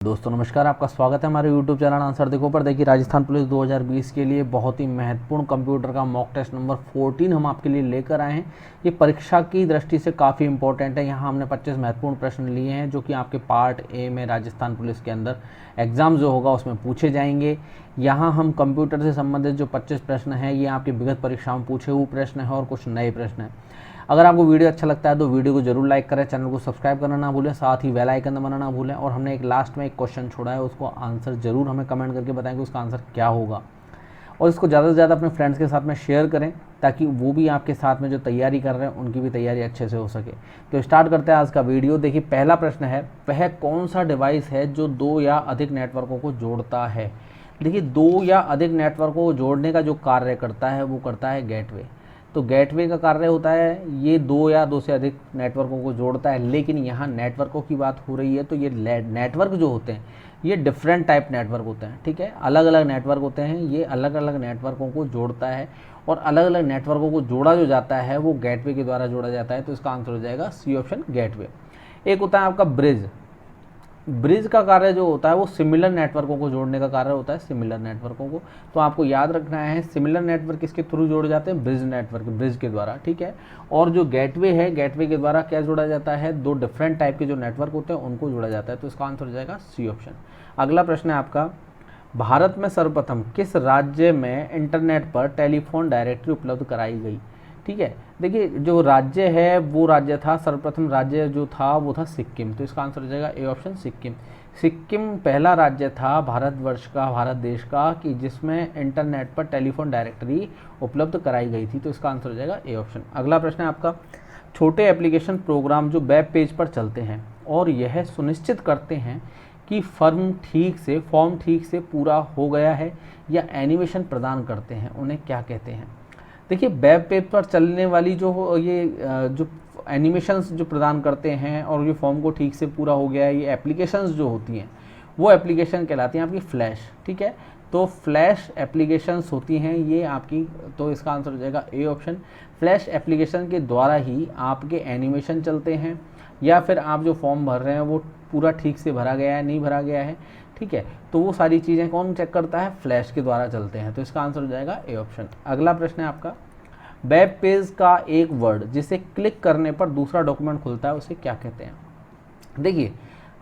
दोस्तों नमस्कार, आपका स्वागत है हमारे YouTube चैनल आंसर देखो पर। देखिए, राजस्थान पुलिस 2020 के लिए बहुत ही महत्वपूर्ण कंप्यूटर का मॉक टेस्ट नंबर 14 हम आपके लिए लेकर आए हैं। ये परीक्षा की दृष्टि से काफ़ी इंपॉर्टेंट है। यहाँ हमने 25 महत्वपूर्ण प्रश्न लिए हैं जो कि आपके पार्ट ए में राजस्थान पुलिस के अंदर एग्ज़ाम जो होगा उसमें पूछे जाएंगे। यहाँ हम कंप्यूटर से संबंधित जो 25 प्रश्न हैं ये आपकी विगत परीक्षाओं में पूछे हुए प्रश्न हैं और कुछ नए प्रश्न हैं। अगर आपको वीडियो अच्छा लगता है तो वीडियो को जरूर लाइक करें, चैनल को सब्सक्राइब करना ना भूलें, साथ ही बेल आइकन दबाना ना भूलें। और हमने एक लास्ट में एक क्वेश्चन छोड़ा है, उसको आंसर जरूर हमें कमेंट करके बताएं कि उसका आंसर क्या होगा। और इसको ज़्यादा से ज़्यादा अपने फ्रेंड्स के साथ में शेयर करें ताकि वो भी आपके साथ में जो तैयारी कर रहे हैं उनकी भी तैयारी अच्छे से हो सके। तो स्टार्ट करते हैं आज का वीडियो। देखिए, पहला प्रश्न है, वह कौन सा डिवाइस है जो 2 या अधिक नेटवर्कों को जोड़ता है। देखिए, 2 या अधिक नेटवर्कों को जोड़ने का जो कार्य करता है वो करता है गेटवे। तो गेटवे का कार्य होता है ये 2 या 2 से अधिक नेटवर्कों को जोड़ता है। लेकिन यहाँ नेटवर्कों की बात हो रही है तो ये नेटवर्क जो होते हैं ये डिफरेंट टाइप नेटवर्क होते हैं, ठीक है। अलग अलग नेटवर्क होते हैं, ये अलग अलग नेटवर्कों को जोड़ता है और अलग अलग नेटवर्कों को जोड़ा जो जाता है वो गेटवे के द्वारा जोड़ा जाता है। तो इसका आंसर हो जाएगा सी ऑप्शन, गेटवे। एक होता है आपका ब्रिज। ब्रिज का कार्य जो होता है वो सिमिलर नेटवर्कों को जोड़ने का कार्य होता है, सिमिलर नेटवर्कों को। तो आपको याद रखना है सिमिलर नेटवर्क किसके थ्रू जोड़े जाते हैं, ब्रिज नेटवर्क, ब्रिज के द्वारा, ठीक है। और जो गेटवे है, गेटवे के द्वारा क्या जोड़ा जाता है, 2 डिफरेंट टाइप के जो नेटवर्क होते हैं उनको जोड़ा जाता है। तो इसका आंसर हो जाएगा सी ऑप्शन। अगला प्रश्न है आपका, भारत में सर्वप्रथम किस राज्य में इंटरनेट पर टेलीफोन डायरेक्टरी उपलब्ध कराई गई। ठीक है, देखिए जो राज्य है वो राज्य था, सर्वप्रथम राज्य जो था वो था सिक्किम। तो इसका आंसर हो जाएगा ए ऑप्शन, सिक्किम। सिक्किम पहला राज्य था भारतवर्ष का, भारत देश का, कि जिसमें इंटरनेट पर टेलीफोन डायरेक्टरी उपलब्ध कराई गई थी। तो इसका आंसर हो जाएगा ए ऑप्शन। अगला प्रश्न है आपका, छोटे एप्लीकेशन प्रोग्राम जो वेब पेज पर चलते हैं और यह सुनिश्चित करते हैं कि फॉर्म ठीक से पूरा हो गया है या एनिमेशन प्रदान करते हैं, उन्हें क्या कहते हैं। देखिए, वेब पेज पर चलने वाली जो जो एनिमेशंस जो प्रदान करते हैं और ये फॉर्म को ठीक से पूरा हो गया है, ये एप्लीकेशंस जो होती हैं वो एप्लीकेशन कहलाती हैं आपकी फ्लैश, ठीक है। तो फ्लैश एप्लीकेशंस होती हैं ये आपकी। तो इसका आंसर हो जाएगा ए ऑप्शन। फ्लैश एप्लीकेशन के द्वारा ही आपके एनिमेशन चलते हैं या फिर आप जो फॉर्म भर रहे हैं वो पूरा ठीक से भरा गया है, नहीं भरा गया है, ठीक है। तो वो सारी चीज़ें कौन चेक करता है, फ्लैश के द्वारा चलते हैं। तो इसका आंसर हो जाएगा ए ऑप्शन। अगला प्रश्न है आपका, वेब पेज का एक वर्ड जिसे क्लिक करने पर दूसरा डॉक्यूमेंट खुलता है उसे क्या कहते हैं। देखिए,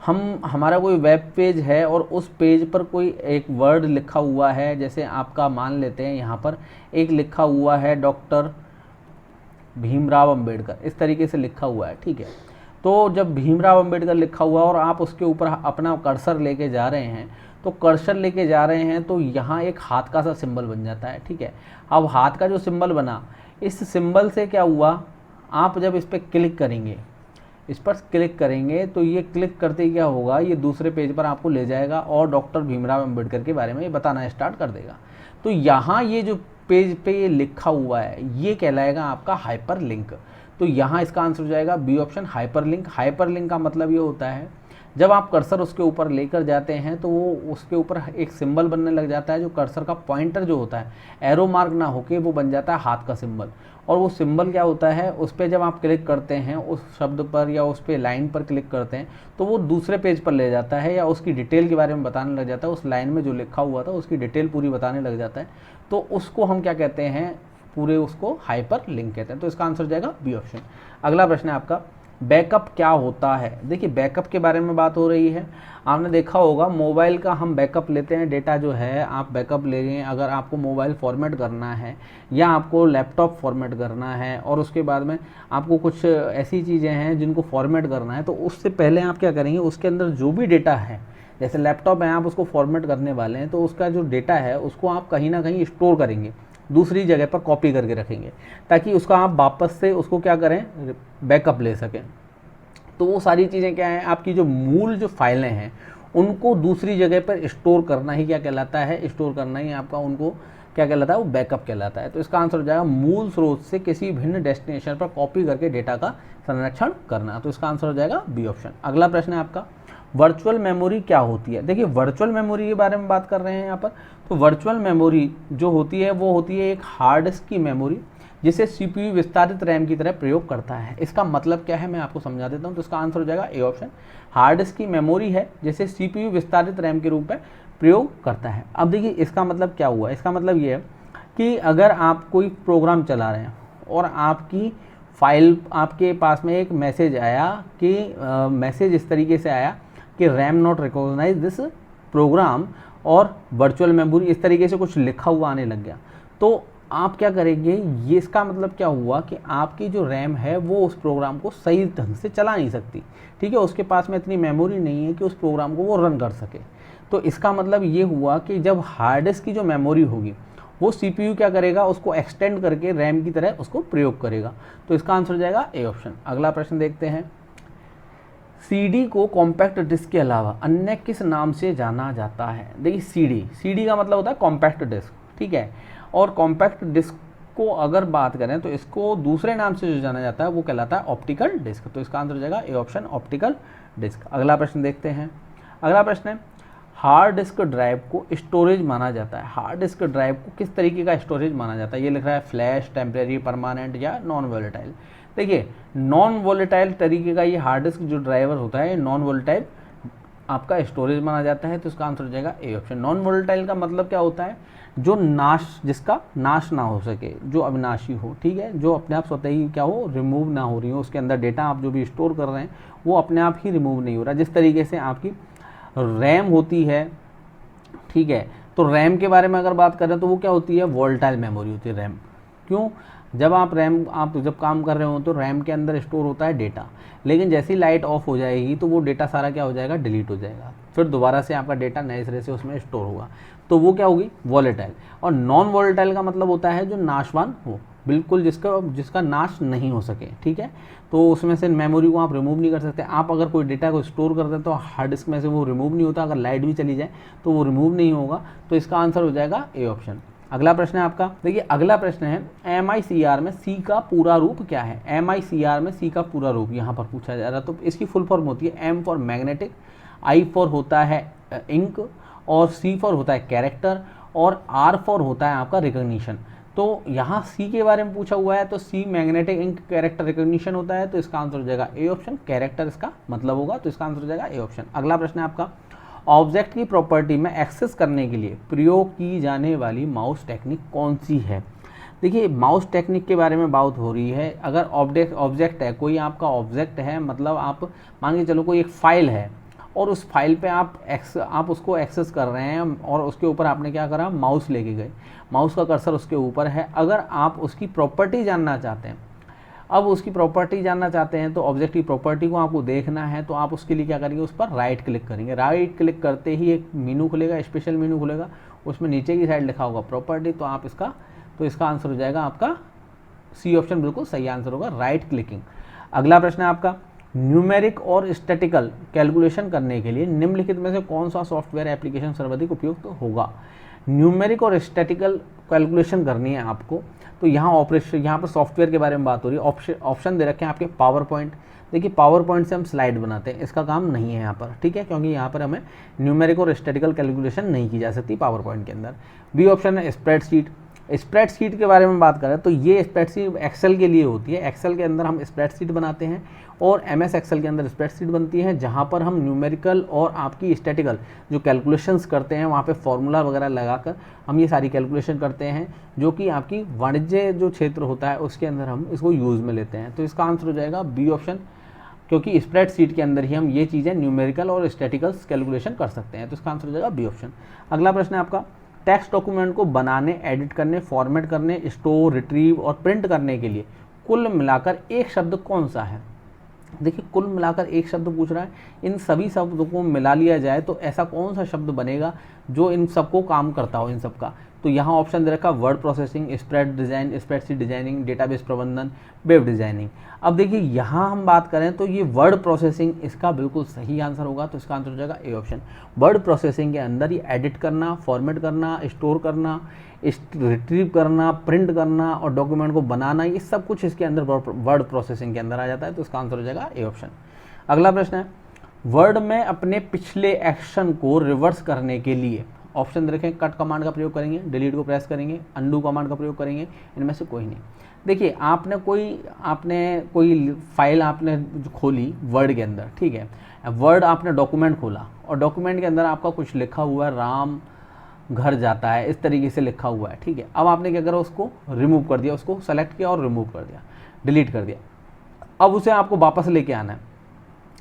हमारा कोई वेब पेज है और उस पेज पर कोई एक वर्ड लिखा हुआ है, जैसे आपका मान लेते हैं यहाँ पर एक लिखा हुआ है डॉक्टर भीमराव अंबेडकर, इस तरीके से लिखा हुआ है, ठीक है। तो जब भीमराव अंबेडकर लिखा हुआ और आप उसके ऊपर अपना कर्सर लेके जा रहे हैं, तो कर्सर लेके जा रहे हैं तो यहाँ एक हाथ का सा सिंबल बन जाता है, ठीक है। अब हाथ का जो सिंबल बना, इस सिंबल से क्या हुआ, आप जब इस पर क्लिक करेंगे, इस पर क्लिक करेंगे तो ये क्लिक करते ही क्या होगा, ये दूसरे पेज पर आपको ले जाएगा और डॉक्टर भीमराव अंबेडकर के बारे में ये बताना स्टार्ट कर देगा। तो यहाँ ये जो पेज पे ये लिखा हुआ है ये कहलाएगा आपका हाइपर लिंक। तो यहाँ इसका आंसर हो जाएगा B option, hyperlink. Hyperlink का मतलब ये होता है जब आप कर्सर उसके ऊपर लेकर जाते हैं तो वो उसके ऊपर एक सिंबल बनने लग जाता है, जो कर्सर का पॉइंटर जो होता है, एरो मार्क ना होके वो बन जाता है हाथ का सिंबल। और वो सिंबल क्या होता है, उस पर जब आप क्लिक करते हैं उस शब्द पर या उस पर लाइन पर क्लिक करते हैं तो वो दूसरे पेज पर ले जाता है या उसकी डिटेल के बारे में बताने लग जाता है, उस लाइन में जो लिखा हुआ था उसकी डिटेल पूरी बताने लग जाता है। तो उसको हम क्या कहते हैं, पूरे उसको हाइपर लिंक कहते हैं। तो इसका आंसर हो जाएगा बी ऑप्शन। अगला प्रश्न है आपका, बैकअप क्या होता है। देखिए, बैकअप के बारे में बात हो रही है। आपने देखा होगा मोबाइल का हम बैकअप लेते हैं, डेटा जो है आप बैकअप ले रहे हैं। अगर आपको मोबाइल फॉर्मेट करना है या आपको लैपटॉप फॉर्मेट करना है और उसके बाद में आपको कुछ ऐसी चीज़ें हैं जिनको फॉर्मेट करना है, तो उससे पहले आप क्या करेंगे, उसके अंदर जो भी डेटा है, जैसे लैपटॉप है आप उसको फॉर्मेट करने वाले हैं तो उसका जो डेटा है उसको आप कहीं ना कहीं स्टोर करेंगे, दूसरी जगह पर कॉपी करके रखेंगे ताकि उसका आप वापस से उसको क्या करें, बैकअप ले सकें। तो वो सारी चीज़ें क्या हैं, आपकी जो मूल जो फाइलें हैं उनको दूसरी जगह पर स्टोर करना ही क्या कहलाता है, स्टोर करना ही आपका उनको क्या कहलाता है, वो बैकअप कहलाता है। तो इसका आंसर हो जाएगा मूल स्रोत से किसी भिन्न डेस्टिनेशन पर कॉपी करके डेटा का संरक्षण करना। तो इसका आंसर हो जाएगा बी ऑप्शन। अगला प्रश्न है आपका, वर्चुअल मेमोरी क्या होती है। देखिए, वर्चुअल मेमोरी के बारे में बात कर रहे हैं यहाँ पर। तो वर्चुअल मेमोरी जो होती है वो होती है एक हार्ड डिस्क की मेमोरी जिसे CPU विस्तारित रैम की तरह प्रयोग करता है। इसका मतलब क्या है मैं आपको समझा देता हूँ। तो इसका आंसर हो जाएगा ए ऑप्शन। हार्ड डिस्क की मेमोरी है जिसे CPU विस्तारित रैम के रूप में प्रयोग करता है। अब देखिए इसका मतलब क्या हुआ, इसका मतलब ये है कि अगर आप कोई प्रोग्राम चला रहे हैं और आपकी फाइल, आपके पास में एक मैसेज आया कि मैसेज इस तरीके से आया कि RAM not recognize this program और वर्चुअल मेमोरी, इस तरीके से कुछ लिखा हुआ आने लग गया, तो आप क्या करेंगे, ये इसका मतलब क्या हुआ कि आपकी जो रैम है वो उस प्रोग्राम को सही ढंग से चला नहीं सकती, ठीक है, उसके पास में इतनी मेमोरी नहीं है कि उस प्रोग्राम को वो रन कर सके। तो इसका मतलब ये हुआ कि जब हार्ड डिस्क की जो मेमोरी होगी वो CPU क्या करेगा, उसको एक्सटेंड करके रैम की तरह उसको प्रयोग करेगा। तो इसका आंसर हो जाएगा ए ऑप्शन। अगला प्रश्न देखते हैं, CD को कॉम्पैक्ट डिस्क के अलावा अन्य किस नाम से जाना जाता है। देखिए CD का मतलब होता है कॉम्पैक्ट डिस्क, ठीक है, और कॉम्पैक्ट डिस्क को अगर बात करें तो इसको दूसरे नाम से जो जाना जाता है वो कहलाता है ऑप्टिकल डिस्क। तो इसका आंसर हो जाएगा ए ऑप्शन, ऑप्टिकल डिस्क। अगला प्रश्न देखते हैं। अगला प्रश्न है, हार्ड डिस्क ड्राइव को स्टोरेज माना जाता है। हार्ड डिस्क ड्राइव को किस तरीके का स्टोरेज माना जाता है, ये लिख रहा है फ्लैश, टेम्परेरी, परमानेंट या नॉन वोलेटाइल। देखिए नॉन वोलेटाइल तरीके का ये हार्ड डिस्क जो ड्राइवर होता है, नॉन वोलेटाइल आपका स्टोरेज माना जाता है। तो इसका आंसर हो जाएगा ए ऑप्शन। नॉन वोलेटाइल का मतलब क्या होता है, जो जिसका नाश ना हो सके, जो अविनाशी हो, ठीक है, जो अपने आप स्वतः ही क्या हो, रिमूव ना हो रही हो, उसके अंदर डेटा आप जो भी स्टोर कर रहे हैं वो अपने आप ही रिमूव नहीं हो रहा। जिस तरीके से आपकी रैम होती है, ठीक है, तो रैम के बारे में अगर बात करें तो वो क्या होती है, वोलेटाइल मेमोरी होती है रैम। क्यों, जब आप जब काम कर रहे हो तो रैम के अंदर स्टोर होता है डेटा, लेकिन जैसे ही लाइट ऑफ हो जाएगी तो वो डेटा सारा क्या हो जाएगा, डिलीट हो जाएगा, फिर दोबारा से आपका डेटा नए सिरे से उसमें स्टोर होगा, तो वो क्या होगी, वोलेटाइल। और नॉन वोलेटाइल का मतलब होता है जो नाशवान हो, बिल्कुल जिसका नाश नहीं हो सके, ठीक है, तो उसमें से मेमोरी को आप रिमूव नहीं कर सकते। आप अगर कोई डेटा को स्टोर करते हैं तो हार्ड डिस्क में से वो रिमूव नहीं होता, अगर लाइट भी चली जाए तो वो रिमूव नहीं होगा। तो इसका आंसर हो जाएगा ए ऑप्शन। अगला प्रश्न है आपका, देखिए अगला प्रश्न है, MICR में C का पूरा रूप क्या है। MICR में C का पूरा रूप यहाँ पर पूछा जा रहा है। तो इसकी फुल फॉर्म होती है M for magnetic, I for होता है इंक, और C फॉर होता है कैरेक्टर, और R फॉर होता है आपका रिकॉग्निशन। तो यहाँ C के बारे में पूछा हुआ है, तो C magnetic, ink, character, recognition होता है। तो इसका आंसर हो जाएगा ए ऑप्शन, कैरेक्टर इसका मतलब होगा। तो इसका आंसर हो जाएगा ए ऑप्शन। अगला प्रश्न है आपका, ऑब्जेक्ट की प्रॉपर्टी में एक्सेस करने के लिए प्रयोग की जाने वाली माउस टेक्निक कौन सी है। देखिए माउस टेक्निक के बारे में बात हो रही है। अगर ऑब्जेक्ट है, कोई आपका ऑब्जेक्ट है, मतलब आप मान के चलो कोई एक फाइल है और उस फाइल पे आप उसको एक्सेस कर रहे हैं और उसके ऊपर आपने क्या करा, माउस लेके गए, माउस का कर्सर उसके ऊपर है। अगर आप उसकी प्रॉपर्टी जानना चाहते हैं, अब उसकी प्रॉपर्टी जानना चाहते हैं तो ऑब्जेक्ट की प्रॉपर्टी को आपको देखना है, तो आप उसके लिए क्या करेंगे, उस पर राइट क्लिक करेंगे। राइट क्लिक करते ही एक मेनू खुलेगा, स्पेशल मेनू खुलेगा, उसमें नीचे की साइड लिखा होगा प्रॉपर्टी। तो इसका आंसर हो जाएगा आपका सी ऑप्शन, बिल्कुल सही आंसर होगा, राइट क्लिकिंग। अगला प्रश्न है आपका, न्यूमेरिक और स्टैटिकल कैलकुलेशन करने के लिए निम्नलिखित में से कौन सा सॉफ्टवेयर एप्लीकेशन सर्वाधिक उपयुक्त होगा। न्यूमेरिक और स्टैटिकल कैलकुलेशन करनी है आपको, तो यहाँ पर सॉफ्टवेयर के बारे में बात हो रही है। ऑप्शन दे रखे हैं आपके पावर पॉइंट। देखिए पावर पॉइंट से हम स्लाइड बनाते हैं, इसका काम नहीं है यहाँ पर, ठीक है, क्योंकि यहाँ पर हमें न्यूमेरिक और स्टैटिकल कैलकुलेशन नहीं की जा सकती पावर पॉइंट के अंदर। बी ऑप्शन है स्प्रेडशीट। स्प्रेडशीट के बारे में बात करें तो ये स्प्रेडशीट एक्सेल के लिए होती है। एक्सेल के अंदर हम स्प्रेडशीट बनाते हैं और MS एक्सेल के अंदर स्प्रेडशीट बनती है, जहाँ पर हम न्यूमेरिकल और आपकी स्टैटिकल जो कैलकुलेशंस करते हैं, वहाँ पे फॉर्मूला वगैरह लगाकर हम ये सारी कैलकुलेशन करते हैं, जो कि आपकी वाणिज्य जो क्षेत्र होता है उसके अंदर हम इसको यूज़ में लेते हैं। तो इसका आंसर हो जाएगा बी ऑप्शन, क्योंकि स्प्रेडशीट के अंदर ही हम ये चीज़ें न्यूमेरिकल और स्टैटिकल कैलकुलेशन कर सकते हैं। तो इसका आंसर हो जाएगा बी ऑप्शन। अगला प्रश्न है आपका, टेक्स्ट डॉक्यूमेंट को बनाने, एडिट करने, फॉर्मेट करने, स्टोर, रिट्रीव और प्रिंट करने के लिए कुल मिलाकर एक शब्द कौन सा है। देखिए कुल मिलाकर एक शब्द पूछ रहा है, इन सभी शब्दों को मिला लिया जाए तो ऐसा कौन सा शब्द बनेगा जो इन सबको काम करता हो, इन सब का। तो यहाँ ऑप्शन दे रखा word processing, spread design, spreadsheet designing, database प्रबंधन, वेब डिजाइनिंग। अब देखिए यहाँ हम बात करें तो ये वर्ड प्रोसेसिंग इसका बिल्कुल सही आंसर होगा। तो इसका आंसर हो जाएगा ए ऑप्शन। वर्ड प्रोसेसिंग के अंदर ये एडिट करना, फॉर्मेट करना, स्टोर करना, रिट्रीव करना, प्रिंट करना और डॉक्यूमेंट को बनाना, ये सब कुछ इसके अंदर वर्ड प्रोसेसिंग के अंदर आ जाता है। तो इसका आंसर हो जाएगा ए ऑप्शन। अगला प्रश्न है, वर्ड में अपने पिछले एक्शन को रिवर्स करने के लिए ऑप्शन देखें, कट कमांड का प्रयोग करेंगे, डिलीट को प्रेस करेंगे, अंडू कमांड का प्रयोग करेंगे, इनमें से कोई नहीं। देखिए आपने कोई फाइल आपने जो खोली वर्ड के अंदर, ठीक है, वर्ड आपने डॉक्यूमेंट खोला और डॉक्यूमेंट के अंदर आपका कुछ लिखा हुआ है, राम घर जाता है, इस तरीके से लिखा हुआ है, ठीक है। अब आपने क्या करा, उसको रिमूव कर दिया, उसको सेलेक्ट किया और रिमूव कर दिया, डिलीट कर दिया। अब उसे आपको वापस लेके आना है,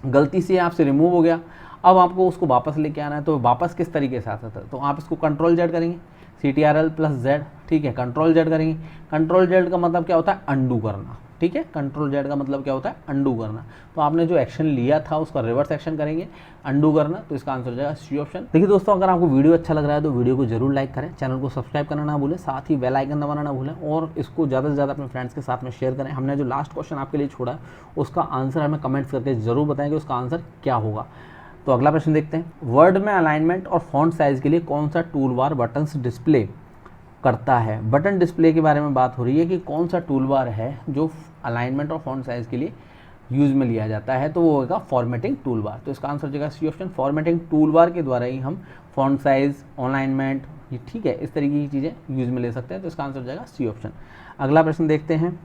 गलती से आपसे रिमूव हो गया, अब आपको उसको वापस लेके आना है। तो वापस किस तरीके से आ सकता है, तो आप इसको कंट्रोल जेड करेंगे, CTRL+Z, ठीक है, कंट्रोल जेड करेंगे। कंट्रोल जेड का मतलब क्या होता है, अंडू करना, ठीक है, कंट्रोल जेड का मतलब क्या होता है, अंडू करना। तो आपने जो एक्शन लिया था उसका रिवर्स एक्शन करेंगे, अंडू करना, तो इसका आंसर हो जाएगा सी ऑप्शन। देखिए दोस्तों, अगर आपको वीडियो अच्छा लग रहा है तो वीडियो को जरूर लाइक करें, चैनल को सब्सक्राइब करना ना भूलें, साथ ही बेल आइकन दबाना ना भूलें और इसको ज़्यादा से ज़्यादा अपने फ्रेंड्स के साथ में शेयर करें। हमने जो लास्ट क्वेश्चन आपके लिए छोड़ा है उसका आंसर हमें कमेंट्स करके जरूर बताएं कि उसका आंसर क्या होगा। तो अगला प्रश्न देखते हैं, वर्ड में अलाइनमेंट और फॉन्ट साइज के लिए कौन सा टूल बार बटन्स डिस्प्ले करता है। बटन डिस्प्ले के बारे में बात हो रही है कि कौन सा टूल बार है जो अलाइनमेंट और फॉन्ट साइज के लिए यूज में लिया जाता है, तो वो होगा फॉर्मेटिंग टूल बार। तो इसका आंसर हो जाएगा C option, formatting toolbar के द्वारा ही हम फॉन्ट साइज, अलाइनमेंट, ठीक है, इस तरीके की चीज़ें यूज में ले सकते हैं। तो इसका आंसर हो जाएगा सी ऑप्शन। अगला प्रश्न देखते हैं,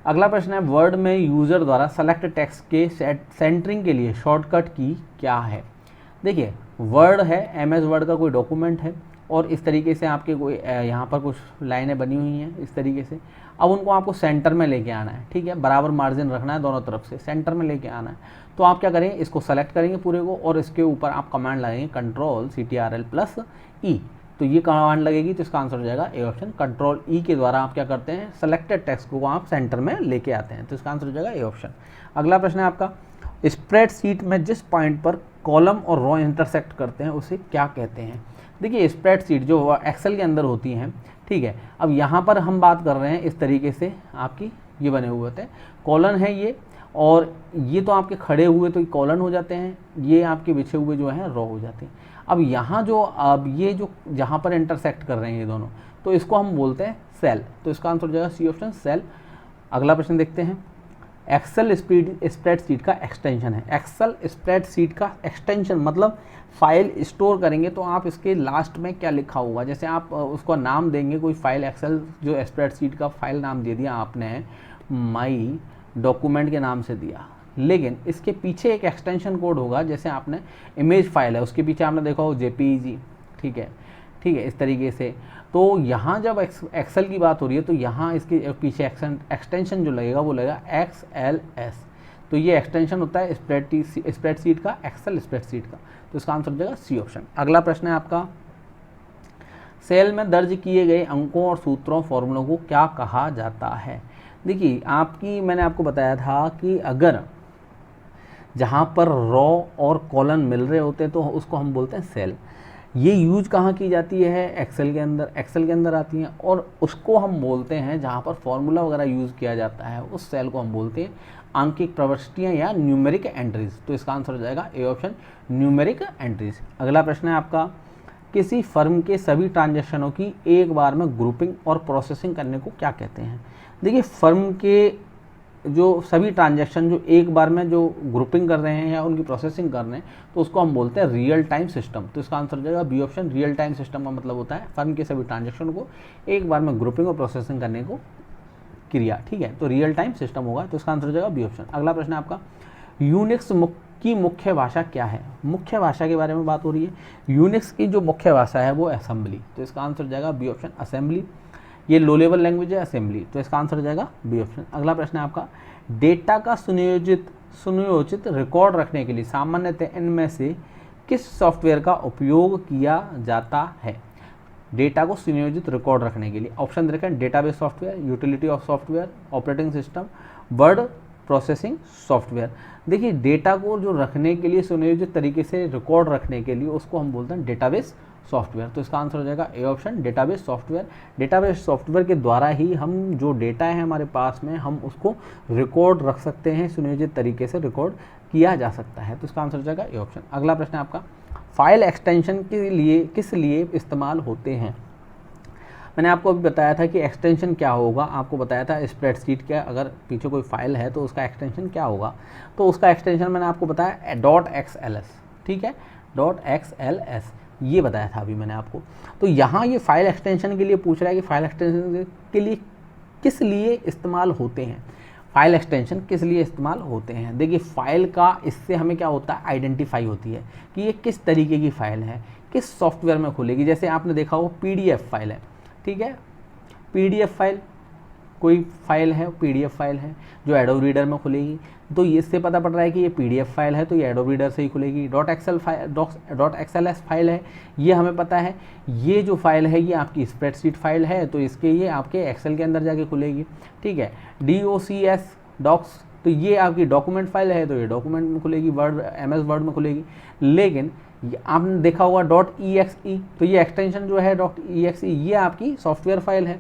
अगला प्रश्न है, वर्ड में यूज़र द्वारा सेलेक्ट टेक्स्ट के सेंटरिंग के लिए शॉर्टकट की क्या है। देखिए वर्ड है, MS वर्ड का कोई डॉक्यूमेंट है और इस तरीके से आपके कोई यहाँ पर कुछ लाइनें बनी हुई हैं इस तरीके से। अब उनको आपको सेंटर में लेके आना है, ठीक है, बराबर मार्जिन रखना है दोनों तरफ से, सेंटर में लेके आना है। तो आप क्या करेंगे, इसको सेलेक्ट करेंगे पूरे को और इसके ऊपर आप कमांड लगाएंगे कंट्रोल CTRL+E। तो ये कमांड लगेगी, तो इसका आंसर हो जाएगा ए ऑप्शन। कंट्रोल E के द्वारा आप क्या करते हैं, सेलेक्टेड टेक्स्ट को आप सेंटर में लेके आते हैं। तो इसका आंसर हो जाएगा ए ऑप्शन। अगला प्रश्न है आपका, स्प्रेडशीट में जिस पॉइंट पर कॉलम और रो इंटरसेक्ट करते हैं उसे क्या कहते हैं। देखिए स्प्रेडशीट जो एक्सेल के अंदर होती हैं, ठीक है, अब यहाँ पर हम बात कर रहे हैं इस तरीके से, आपकी ये बने हुए होते हैं, कॉलन है ये, और ये तो आपके खड़े हुए तो कॉलन हो जाते हैं, ये आपके बिछे हुए जो हैं रो हो जाते हैं। अब यहाँ जो अब ये जो जहाँ पर इंटरसेक्ट कर रहे हैं ये दोनों, तो इसको हम बोलते हैं सेल। तो इसका आंसर हो जाएगा सी ऑप्शन, सेल। अगला प्रश्न देखते हैं, एक्सेल स्प्रेडशीट का एक्सटेंशन है। एक्सेल स्प्रेडशीट का एक्सटेंशन मतलब फाइल स्टोर करेंगे तो आप इसके लास्ट में क्या लिखा होगा, जैसे आप उसको नाम देंगे, कोई फाइल एक्सेल जो स्प्रेडशीट का फाइल नाम दे दिया आपने, माई डॉक्यूमेंट के नाम से दिया, लेकिन इसके पीछे एक एक्सटेंशन कोड होगा, जैसे आपने इमेज फाइल है उसके पीछे आपने देखा हो JPEG, ठीक है, ठीक है, इस तरीके से। तो यहाँ जब एक्सेल की बात हो रही है तो यहाँ इसके पीछे एक्सटेंशन जो लगेगा वो लगेगा XLS। तो ये एक्सटेंशन होता है स्प्रेडशीट का, एक्सेल स्प्रेडशीट का। तो इसका आंसर हो जाएगा सी ऑप्शन। अगला प्रश्न है आपका, सेल में दर्ज किए गए अंकों और सूत्रों फॉर्मूलों को क्या कहा जाता है। देखिए मैंने आपको बताया था कि अगर जहाँ पर रो और कॉलन मिल रहे होते हैं तो उसको हम बोलते हैं सेल। ये यूज कहाँ की जाती है, एक्सेल के अंदर आती हैं, और उसको हम बोलते हैं जहाँ पर फॉर्मूला वगैरह यूज़ किया जाता है उस सेल को हम बोलते हैं आंकिक प्रविष्टियाँ या न्यूमेरिक एंट्रीज। तो इसका आंसर हो जाएगा ए ऑप्शन, न्यूमेरिक एंट्रीज। अगला प्रश्न है आपका, किसी फर्म के सभी ट्रांजैक्शनों की एक बार में ग्रुपिंग और प्रोसेसिंग करने को क्या कहते हैं। देखिए फर्म के जो सभी ट्रांजैक्शन जो एक बार में जो ग्रुपिंग कर रहे हैं या उनकी प्रोसेसिंग कर रहे हैं तो उसको हम बोलते हैं रियल टाइम सिस्टम। तो इसका आंसर हो जाएगा B option, real time system का मतलब होता है फर्म के सभी ट्रांजैक्शन को एक बार में ग्रुपिंग और प्रोसेसिंग करने को क्रिया, ठीक है, तो रियल टाइम सिस्टम होगा। तो इसका आंसर हो जाएगा बी ऑप्शन। अगला प्रश्न है आपका, यूनिक्स की मुख्य भाषा क्या है। मुख्य भाषा के बारे में बात हो रही है, यूनिक्स की जो मुख्य भाषा है वो असेंबली। तो इसका आंसर हो जाएगा बी ऑप्शन, असेंबली। ये लो लेवल लैंग्वेज है असेंबली, तो इसका आंसर हो जाएगा बी ऑप्शन। अगला प्रश्न है आपका, डेटा का सुनियोजित रिकॉर्ड रखने के लिए सामान्यतः इनमें से किस सॉफ्टवेयर का उपयोग किया जाता है। डेटा को सुनियोजित रिकॉर्ड रखने के लिए ऑप्शन दे रखे हैं, database software, utility of software, operating system, word processing software. देखिए डेटा को जो रखने के लिए सुनियोजित तरीके से रिकॉर्ड रखने के लिए उसको हम बोलते हैं डेटाबेस सॉफ्टवेयर। तो इसका आंसर हो जाएगा A option, database software. Database software के द्वारा ही हम जो डेटा है हमारे पास में हम उसको रिकॉर्ड रख सकते हैं, सुनियोजित तरीके से रिकॉर्ड किया जा सकता है। तो इसका आंसर हो जाएगा ए ऑप्शन। अगला प्रश्न है आपका, फाइल एक्सटेंशन के लिए किस लिए इस्तेमाल होते हैं। मैंने आपको अभी बताया था कि एक्सटेंशन क्या होगा, आपको बताया था स्प्रेडशीट का अगर पीछे कोई फाइल है तो उसका एक्सटेंशन क्या होगा। तो उसका एक्सटेंशन मैंने आपको बताया .xls, ठीक है, .xls ये बताया था अभी मैंने आपको। तो यहाँ ये फाइल एक्सटेंशन के लिए पूछ रहा है कि फाइल एक्सटेंशन के लिए किस लिए इस्तेमाल होते हैं, फाइल एक्सटेंशन किस लिए इस्तेमाल होते हैं। देखिए फाइल का इससे हमें क्या होता है, आइडेंटिफाई होती है कि ये किस तरीके की फ़ाइल है, किस सॉफ्टवेयर में खुलेगी। जैसे आपने देखा हो PDF फाइल है, ठीक है, PDF फाइल कोई फाइल है, PDF फाइल है जो एडोब रीडर में खुलेगी, तो इससे पता पड़ रहा है कि ये PDF फाइल है तो ये एडोब रीडर से ही खुलेगी। .xls फाइल है, ये हमें पता है ये जो फाइल है ये आपकी स्प्रेडशीट फाइल है तो इसके ये आपके एक्सेल के अंदर जाके खुलेगी, ठीक है। DOCS डॉक्स, तो ये आपकी डॉक्यूमेंट फाइल है तो ये डॉक्यूमेंट में खुलेगी, वर्ड MS वर्ड में खुलेगी। लेकिन आपने देखा होगा .exe, तो ये एक्सटेंशन जो है .exe ये आपकी सॉफ्टवेयर फाइल है।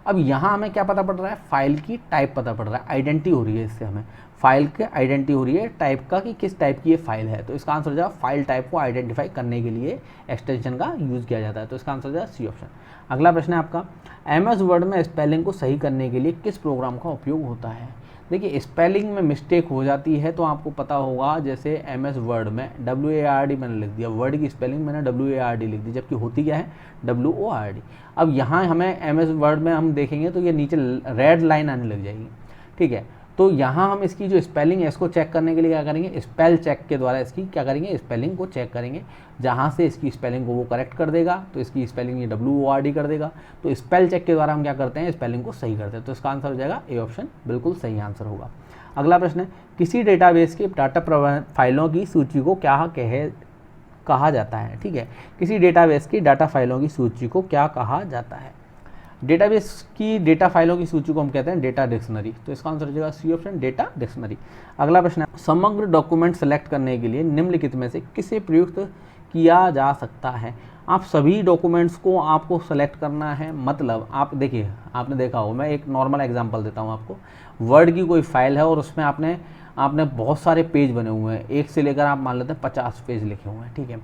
अब यहाँ हमें क्या पता पड़ रहा है, फाइल की टाइप पता पड़ रहा है, आइडेंटिटी हो रही है इससे हमें, फाइल के आइडेंटिटी हो रही है टाइप का कि किस टाइप की ये फाइल है। तो इसका आंसर हो जाएगा फाइल टाइप को आइडेंटिफाई करने के लिए एक्सटेंशन का यूज़ किया जाता है, तो इसका आंसर हो जाएगा C ऑप्शन। अगला प्रश्न है आपका, MS वर्ड में स्पेलिंग को सही करने के लिए किस प्रोग्राम का उपयोग होता है। देखिए स्पेलिंग में मिस्टेक हो जाती है तो आपको पता होगा, जैसे MS वर्ड में WARD मैंने लिख दिया, वर्ड की स्पेलिंग मैंने WARD लिख दी, जबकि होती क्या है WORD। अब यहाँ हमें MS वर्ड में हम देखेंगे तो ये नीचे रेड लाइन आने लग जाएगी, ठीक है। तो यहाँ हम इसकी जो स्पेलिंग है इसको चेक करने के लिए क्या करेंगे, स्पेल चेक के द्वारा इसकी क्या करेंगे, स्पेलिंग को चेक करेंगे। जहाँ से इसकी स्पेलिंग को वो करेक्ट कर देगा तो इसकी स्पेलिंग ये WORD कर देगा, तो स्पेल चेक के द्वारा हम क्या करते हैं, स्पेलिंग को सही करते हैं। तो इसका आंसर हो जाएगा A ऑप्शन, बिल्कुल सही आंसर होगा। अगला प्रश्न है, किसी डेटाबेस के डाटा फाइलों की सूची को क्या कहा जाता है, ठीक है। किसी डेटाबेस की डाटा फाइलों की सूची को क्या कहा जाता है। डेटाबेस की डेटा फाइलों की सूची को हम कहते हैं डेटा डिक्शनरी, तो इसका आंसर हो जाएगा C ऑप्शन, डेटा डिक्शनरी। अगला प्रश्न है, समग्र डॉक्यूमेंट सेलेक्ट करने के लिए निम्नलिखित में से किसे प्रयुक्त किया जा सकता है। आप सभी डॉक्यूमेंट्स को आपको सेलेक्ट करना है, मतलब आप देखिए आपने देखा हो, मैं एक नॉर्मल एग्जांपल देता हूँ आपको। वर्ड की कोई फाइल है और उसमें आपने बहुत सारे पेज बने हुए हैं, एक से लेकर आप मान लेते हैं 50 पेज लिखे हुए हैं, ठीक है।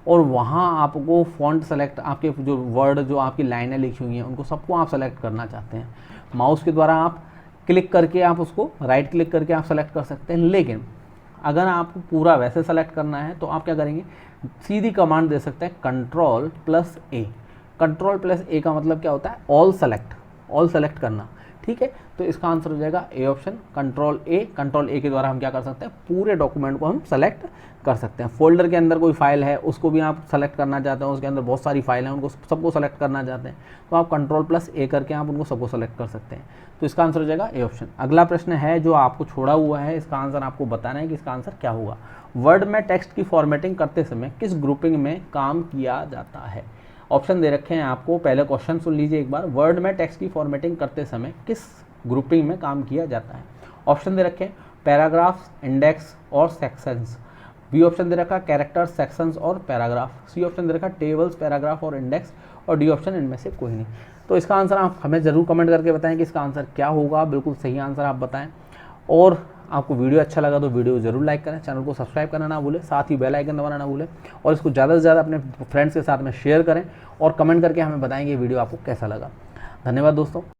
और वहाँ आपको फ़ॉन्ट सेलेक्ट, आपके जो वर्ड जो आपकी लाइनें लिखी हुई हैं उनको सबको आप सेलेक्ट करना चाहते हैं, माउस के द्वारा आप क्लिक करके आप उसको राइट क्लिक करके आप सेलेक्ट कर सकते हैं। लेकिन अगर आपको पूरा वैसे सेलेक्ट करना है तो आप क्या करेंगे, सीधी कमांड दे सकते हैं Ctrl+A। Ctrl+A का मतलब क्या होता है, ऑल सेलेक्ट करना, ठीक है। तो इसका आंसर हो जाएगा A ऑप्शन, Ctrl+A के द्वारा हम क्या कर सकते हैं, पूरे डॉक्यूमेंट को हम सेलेक्ट कर सकते हैं। फोल्डर के अंदर कोई फाइल है उसको भी आप सेलेक्ट करना चाहते हैं, उसके अंदर बहुत सारी फाइल हैं उनको सबको सेलेक्ट करना चाहते हैं तो आप Ctrl+A करके आप उनको सबको सेलेक्ट कर सकते हैं। तो इसका आंसर हो जाएगा A ऑप्शन। अगला प्रश्न है जो आपको छोड़ा हुआ है, इसका आंसर आपको बताना है कि इसका आंसर क्या होगा। वर्ड में टेक्स्ट की फॉर्मेटिंग करते समय किस ग्रुपिंग में काम किया जाता है। ऑप्शन दे रखे हैं आपको, पहले क्वेश्चन सुन लीजिए एक बार। वर्ड में टेक्स्ट की फॉर्मेटिंग करते समय किस ग्रुपिंग में काम किया जाता है। ऑप्शन दे रखे हैं पैराग्राफ्स, इंडेक्स और सेक्शंस। बी ऑप्शन दे रखा कैरेक्टर, सेक्शंस और पैराग्राफ। सी ऑप्शन दे रखा टेबल्स, पैराग्राफ और इंडेक्स। और डी ऑप्शन इनमें से कोई नहीं। तो इसका आंसर आप हमें ज़रूर कमेंट करके बताएं कि इसका आंसर क्या होगा, बिल्कुल सही आंसर आप बताएं। और आपको वीडियो अच्छा लगा तो वीडियो ज़रूर लाइक करें, चैनल को सब्सक्राइब करना ना भूलें, साथ ही बेल आइकन दबाना ना भूलें और इसको ज़्यादा से ज़्यादा अपने फ्रेंड्स के साथ में शेयर करें और कमेंट करके हमें बताएं कि वीडियो आपको कैसा लगा। धन्यवाद दोस्तों।